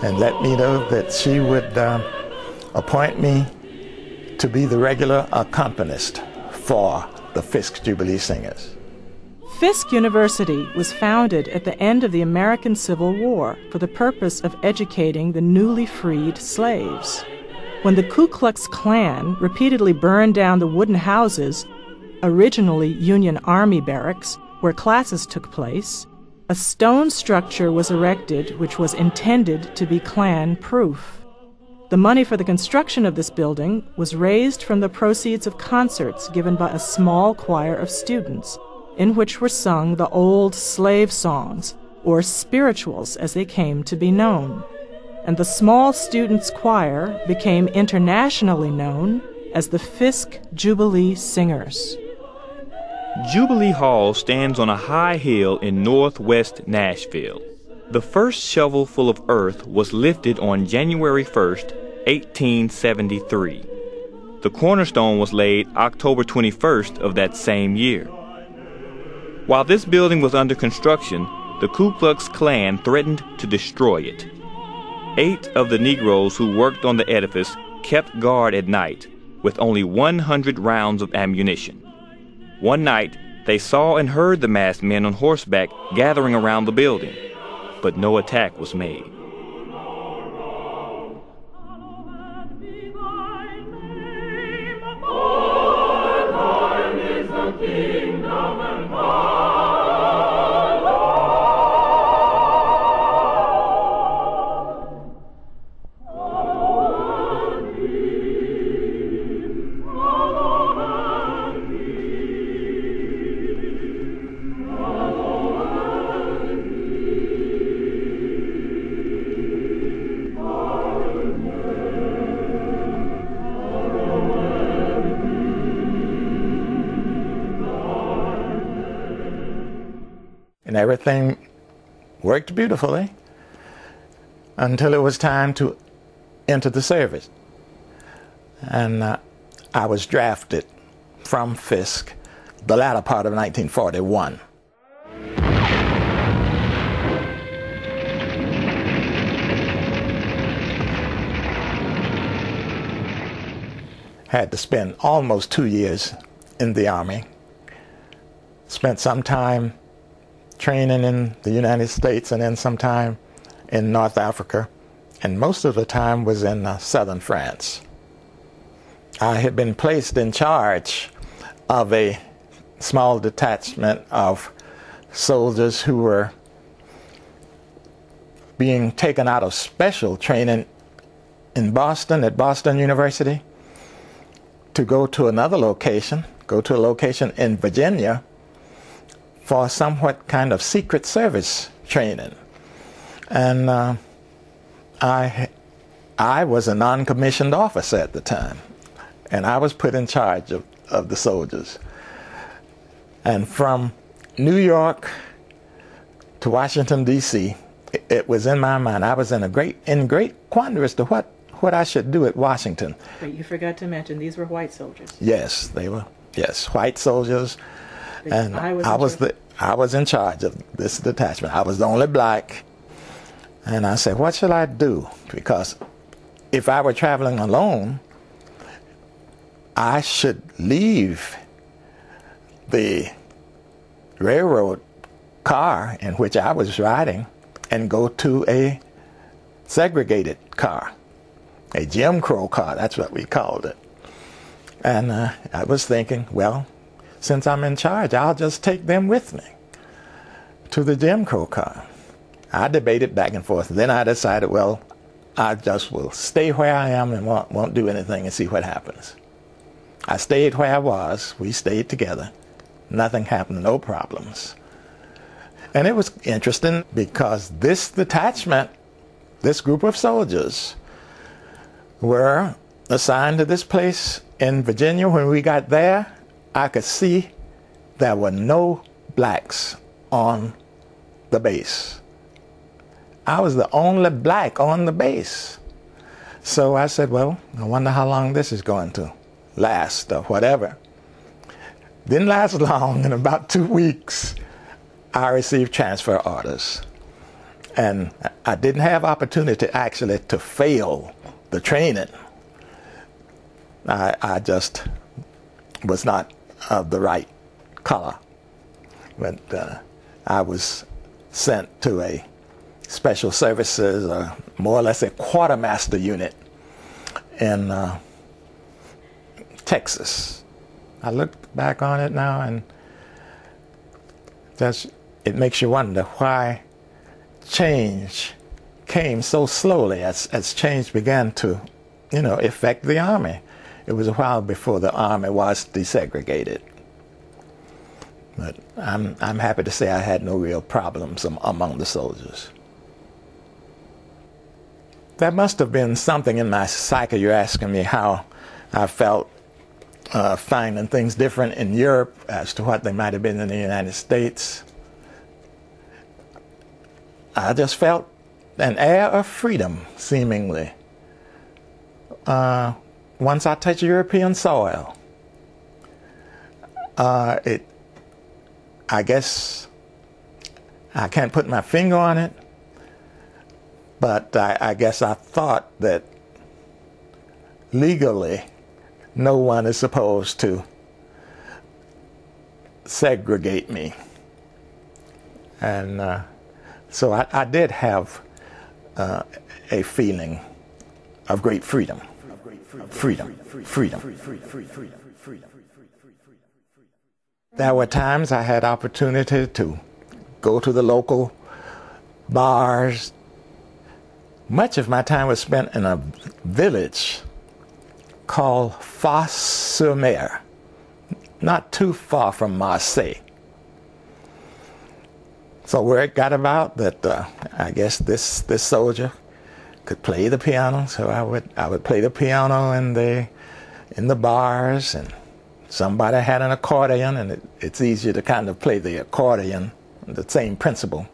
and let me know that she would appoint me to be the regular accompanist for the Fisk Jubilee Singers. Fisk University was founded at the end of the American Civil War for the purpose of educating the newly freed slaves. When the Ku Klux Klan repeatedly burned down the wooden houses, originally Union Army barracks, where classes took place, a stone structure was erected which was intended to be Klan-proof. The money for the construction of this building was raised from the proceeds of concerts given by a small choir of students, in which were sung the old slave songs, or spirituals as they came to be known. And the small students' choir became internationally known as the Fisk Jubilee Singers. Jubilee Hall stands on a high hill in northwest Nashville. The first shovel full of earth was lifted on January 1st, 1873. The cornerstone was laid October 21st of that same year. While this building was under construction, the Ku Klux Klan threatened to destroy it. 8 of the Negroes who worked on the edifice kept guard at night with only 100 rounds of ammunition. One night, they saw and heard the masked men on horseback gathering around the building, but no attack was made. And everything worked beautifully until it was time to enter the service. And I was drafted from Fisk the latter part of 1941. Had to spend almost 2 years in the Army. Spent some time training in the United States and then some time in North Africa, and most of the time was in southern France. I had been placed in charge of a small detachment of soldiers who were being taken out of special training in Boston, at Boston University, to go to another location, go to a location in Virginia, for somewhat kind of Secret Service training. And I was a non-commissioned officer at the time, and I was put in charge of the soldiers. And from New York to Washington, D.C., it was in my mind. I was in great quandary as to what I should do at Washington. But you forgot to mention these were white soldiers. Yes, they were. Yes, white soldiers. And I was in charge of this detachment. I was the only black. And I said, what should I do? Because if I were traveling alone, I should leave the railroad car in which I was riding and go to a segregated car, a Jim Crow car, that's what we called it. And I was thinking, well, since I'm in charge, I'll just take them with me to the Jim Crow car. I debated back and forth. Then I decided, well, I just will stay where I am and won't do anything and see what happens. I stayed where I was. We stayed together. Nothing happened, no problems. And it was interesting because this detachment, this group of soldiers, were assigned to this place in Virginia. When we got there, I could see there were no blacks on the base. I was the only black on the base. So I said, well, I wonder how long this is going to last or whatever. Didn't last long. In about 2 weeks, I received transfer orders. And I didn't have opportunity actually to fail the training. I just was not of the right color. But I was sent to a special services, more or less a quartermaster unit in Texas. I look back on it now, and it makes you wonder why change came so slowly as change began to, affect the Army. It was a while before the Army was desegregated. But I'm happy to say I had no real problems among the soldiers. That must have been something in my psyche. You're asking me how I felt finding things different in Europe as to what they might have been in the United States. I just felt an air of freedom, seemingly, once I touched European soil. I guess I can't put my finger on it, but I guess I thought that legally no one is supposed to segregate me. And so I did have a feeling of great freedom. Freedom. There were times I had opportunity to go to the local bars. Much of my time was spent in a village called Fos-sur-Mer, not too far from Marseille. So word got about that I guess this soldier could play the piano, so I would play the piano in the bars, and somebody had an accordion, and it's easier to kind of play the accordion, the same principle.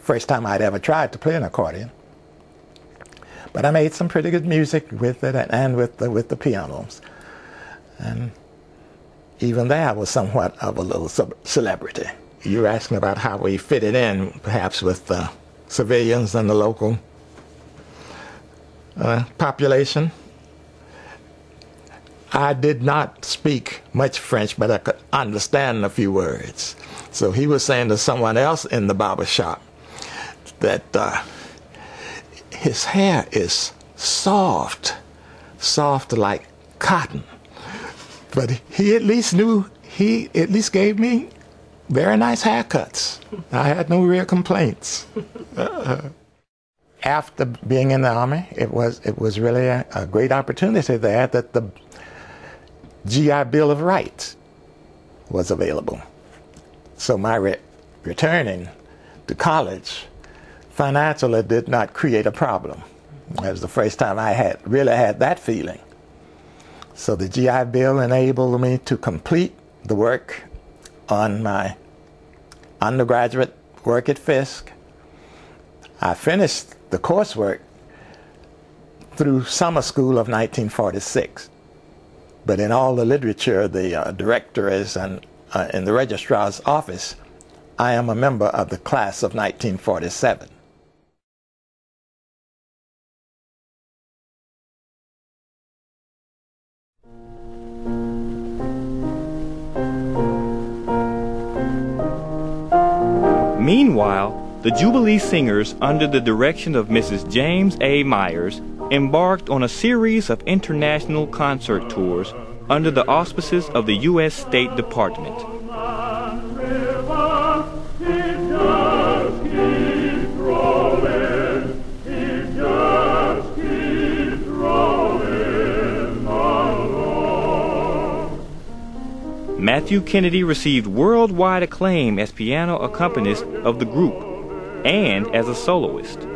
First time I'd ever tried to play an accordion. But I made some pretty good music with it and with the pianos. And even there I was somewhat of a little celebrity. You were asking about how we fitted in, perhaps with the civilians and the local population. I did not speak much French, but I could understand a few words. So he was saying to someone else in the barber shop that his hair is soft like cotton. But he at least gave me very nice haircuts. I had no real complaints. After being in the Army, it was really a great opportunity there that the GI Bill of Rights was available. So my returning to college financially did not create a problem. It was the first time I really had that feeling. So the GI Bill enabled me to complete the work on my undergraduate work at Fisk. I finished the coursework through summer school of 1946. But in all the literature, the directories and in the registrar's office, I am a member of the class of 1947. Meanwhile, the Jubilee Singers, under the direction of Mrs. James A. Myers, embarked on a series of international concert tours under the auspices of the U.S. State Department. Mathew Kennedy received worldwide acclaim as piano accompanist of the group and as a soloist.